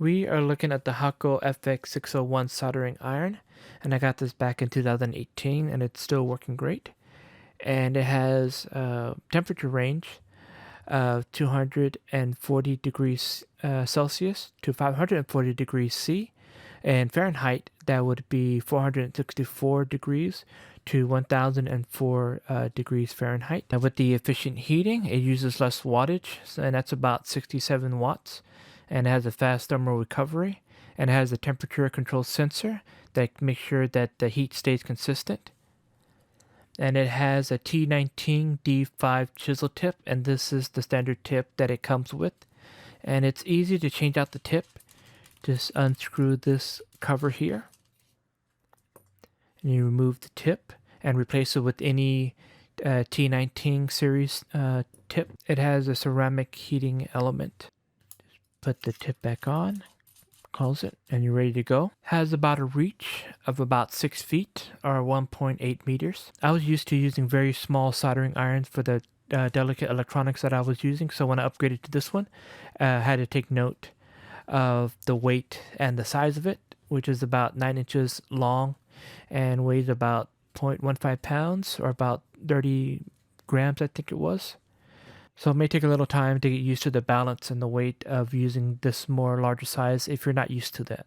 We are looking at the Hakko FX601 soldering iron, and I got this back in 2018 and it's still working great. And it has temperature range of 240 degrees Celsius to 540 degrees C. And Fahrenheit, that would be 464 degrees to 1004 degrees Fahrenheit. Now with the efficient heating, it uses less wattage, and that's about 67 watts. And it has a fast thermal recovery, and it has a temperature control sensor that makes sure that the heat stays consistent. And it has a T19 D5 chisel tip, and this is the standard tip that it comes with. And it's easy to change out the tip. Just unscrew this cover here, and you remove the tip and replace it with any T19 series tip. It has a ceramic heating element. Just put the tip back on, close it, and you're ready to go. Has about a reach of about 6 feet or 1.8 meters. I was used to using very small soldering irons for the delicate electronics that I was using, so when I upgraded to this one, I had to take note of the weight and the size of it, which is about 9 inches long and weighs about 0.15 pounds or about 30 grams, I think it was. So it may take a little time to get used to the balance and the weight of using this more larger size if you're not used to that.